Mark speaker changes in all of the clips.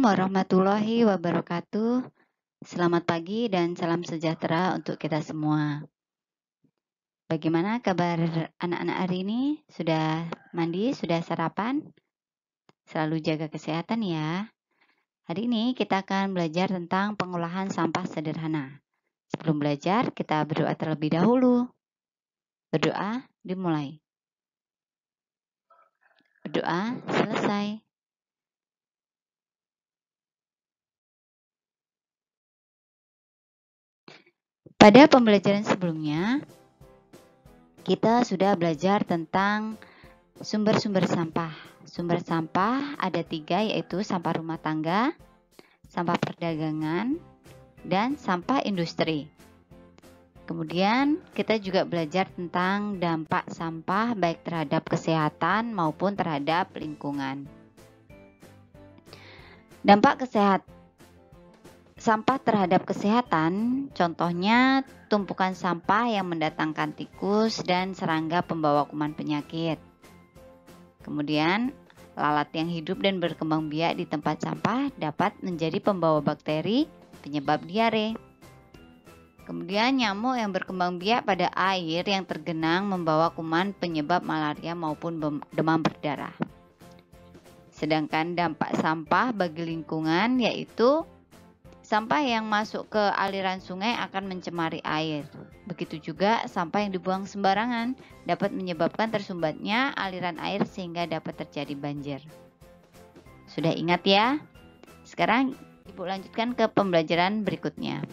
Speaker 1: Warahmatullahi wabarakatuh. Selamat pagi dan salam sejahtera untuk kita semua. Bagaimana kabar anak-anak hari ini? Sudah mandi? Sudah sarapan? Selalu jaga kesehatan ya. Hari ini kita akan belajar tentang pengolahan sampah sederhana. Sebelum belajar, kita berdoa terlebih dahulu. Berdoa dimulai. Berdoa selesai. Pada pembelajaran sebelumnya, kita sudah belajar tentang sumber-sumber sampah. Sumber sampah ada 3, yaitu sampah rumah tangga, sampah perdagangan, dan sampah industri. Kemudian kita juga belajar tentang dampak sampah baik terhadap kesehatan maupun terhadap lingkungan. Dampak sampah terhadap kesehatan, contohnya tumpukan sampah yang mendatangkan tikus dan serangga pembawa kuman penyakit. Kemudian, lalat yang hidup dan berkembang biak di tempat sampah dapat menjadi pembawa bakteri penyebab diare. Kemudian, nyamuk yang berkembang biak pada air yang tergenang membawa kuman penyebab malaria maupun demam berdarah. Sedangkan dampak sampah bagi lingkungan yaitu sampah yang masuk ke aliran sungai akan mencemari air. Begitu juga sampah yang dibuang sembarangan dapat menyebabkan tersumbatnya aliran air sehingga dapat terjadi banjir. Sudah ingat ya? Sekarang Ibu lanjutkan ke pembelajaran berikutnya.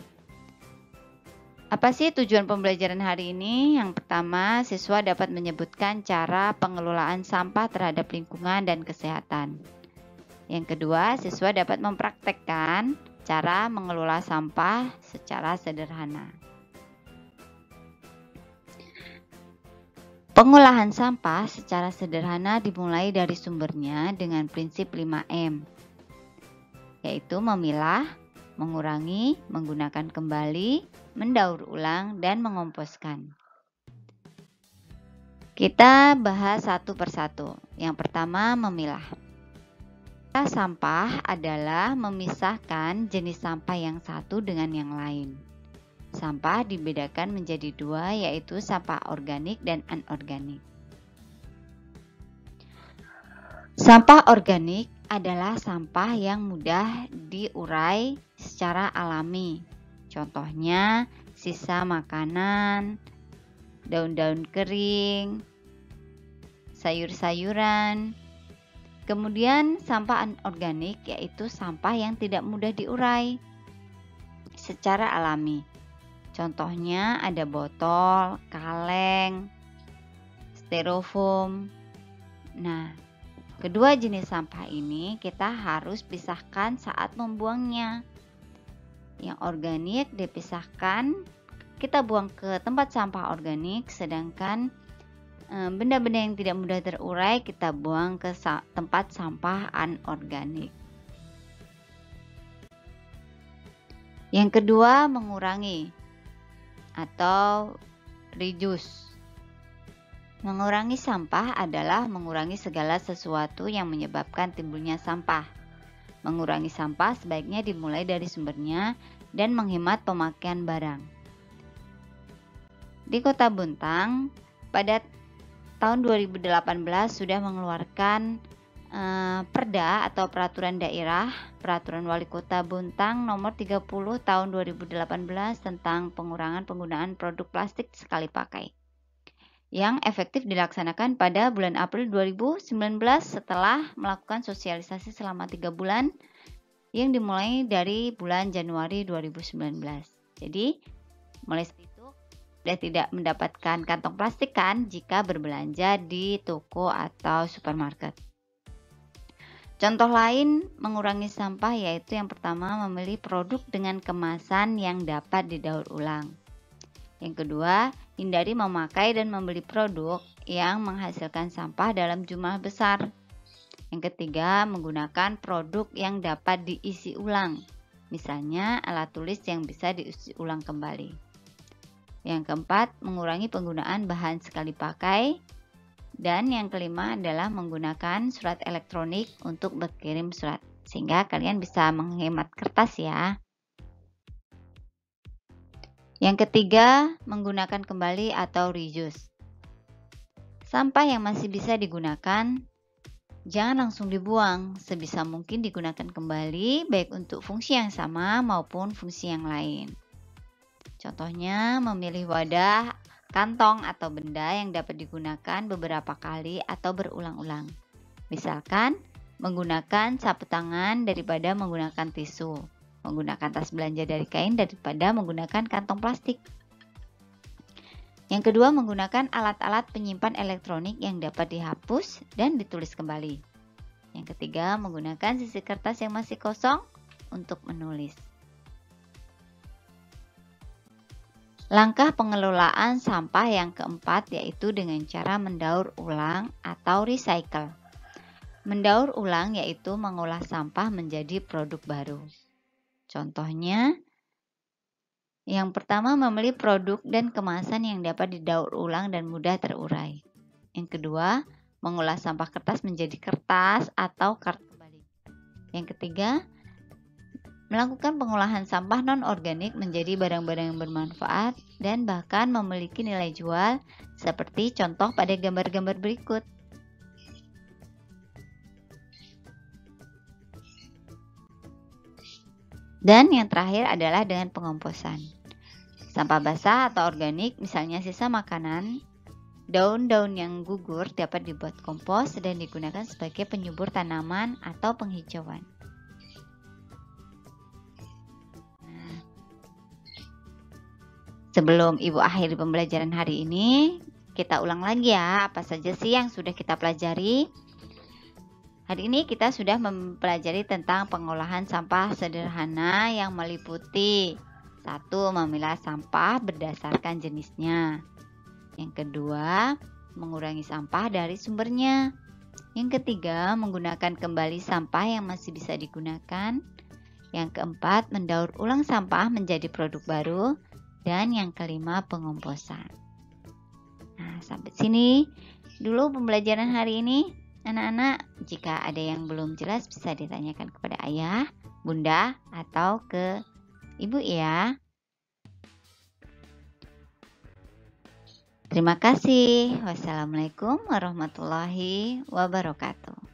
Speaker 1: Apa sih tujuan pembelajaran hari ini? Yang pertama, siswa dapat menyebutkan cara pengelolaan sampah terhadap lingkungan dan kesehatan. Yang kedua, siswa dapat mempraktekkan cara mengelola sampah secara sederhana. Pengolahan sampah secara sederhana dimulai dari sumbernya dengan prinsip 5M, yaitu memilah, mengurangi, menggunakan kembali, mendaur ulang, dan mengomposkan. Kita bahas satu persatu. Yang pertama, memilah. Sampah adalah memisahkan jenis sampah yang satu dengan yang lain. Sampah dibedakan menjadi 2, yaitu sampah organik dan anorganik. Sampah organik adalah sampah yang mudah diurai secara alami. Contohnya, sisa makanan, daun-daun kering, sayur-sayuran. Kemudian sampah anorganik yaitu sampah yang tidak mudah diurai secara alami. Contohnya ada botol, kaleng, styrofoam. Nah, kedua jenis sampah ini kita harus pisahkan saat membuangnya. Yang organik dipisahkan, kita buang ke tempat sampah organik, sedangkan benda-benda yang tidak mudah terurai kita buang ke tempat sampah anorganik. Yang kedua, mengurangi atau reduce. Mengurangi sampah adalah mengurangi segala sesuatu yang menyebabkan timbulnya sampah. Mengurangi sampah sebaiknya dimulai dari sumbernya dan menghemat pemakaian barang. Di Kota Bontang, pada tahun 2018 sudah mengeluarkan Perda atau Peraturan Daerah, Peraturan Wali Kota Bontang nomor 30 tahun 2018 tentang pengurangan penggunaan produk plastik sekali pakai, yang efektif dilaksanakan pada bulan April 2019 setelah melakukan sosialisasi selama 3 bulan yang dimulai dari bulan Januari 2019. Jadi, mulai itu sudah tidak mendapatkan kantong plastik kan jika berbelanja di toko atau supermarket. Contoh lain mengurangi sampah yaitu yang pertama memilih produk dengan kemasan yang dapat didaur ulang. Yang kedua, hindari memakai dan membeli produk yang menghasilkan sampah dalam jumlah besar. Yang ketiga, menggunakan produk yang dapat diisi ulang. Misalnya alat tulis yang bisa diisi ulang kembali. Yang keempat, mengurangi penggunaan bahan sekali pakai. Dan yang kelima adalah menggunakan surat elektronik untuk berkirim surat. sehingga kalian bisa menghemat kertas ya. Yang ketiga, menggunakan kembali atau reuse. Sampah yang masih bisa digunakan, jangan langsung dibuang, sebisa mungkin digunakan kembali baik untuk fungsi yang sama maupun fungsi yang lain. Contohnya, memilih wadah, kantong, atau benda yang dapat digunakan beberapa kali atau berulang-ulang. Misalkan, menggunakan sapu tangan daripada menggunakan tisu, menggunakan tas belanja dari kain daripada menggunakan kantong plastik. Yang kedua, menggunakan alat-alat penyimpan elektronik yang dapat dihapus dan ditulis kembali. Yang ketiga, menggunakan sisi kertas yang masih kosong untuk menulis. Langkah pengelolaan sampah yang keempat yaitu dengan cara mendaur ulang atau recycle. Mendaur ulang yaitu mengolah sampah menjadi produk baru. Contohnya, yang pertama membeli produk dan kemasan yang dapat didaur ulang dan mudah terurai. Yang kedua, mengolah sampah kertas menjadi kertas atau kartu balik. Yang ketiga, melakukan pengolahan sampah non-organik menjadi barang-barang yang bermanfaat dan bahkan memiliki nilai jual seperti contoh pada gambar-gambar berikut. Dan yang terakhir adalah dengan pengomposan. Sampah basah atau organik, misalnya sisa makanan, daun-daun yang gugur dapat dibuat kompos dan digunakan sebagai penyubur tanaman atau penghijauan. Sebelum Ibu akhiri pembelajaran hari ini, kita ulang lagi ya, apa saja sih yang sudah kita pelajari. Hari ini kita sudah mempelajari tentang pengolahan sampah sederhana yang meliputi 1. Memilah sampah berdasarkan jenisnya. Yang kedua, mengurangi sampah dari sumbernya. Yang ketiga, menggunakan kembali sampah yang masih bisa digunakan. Yang keempat, mendaur ulang sampah menjadi produk baru. Dan yang kelima, pengomposan. Nah, sampai sini dulu pembelajaran hari ini. Anak-anak, jika ada yang belum jelas bisa ditanyakan kepada ayah, bunda, atau ke ibu ya. Terima kasih. Wassalamualaikum warahmatullahi wabarakatuh.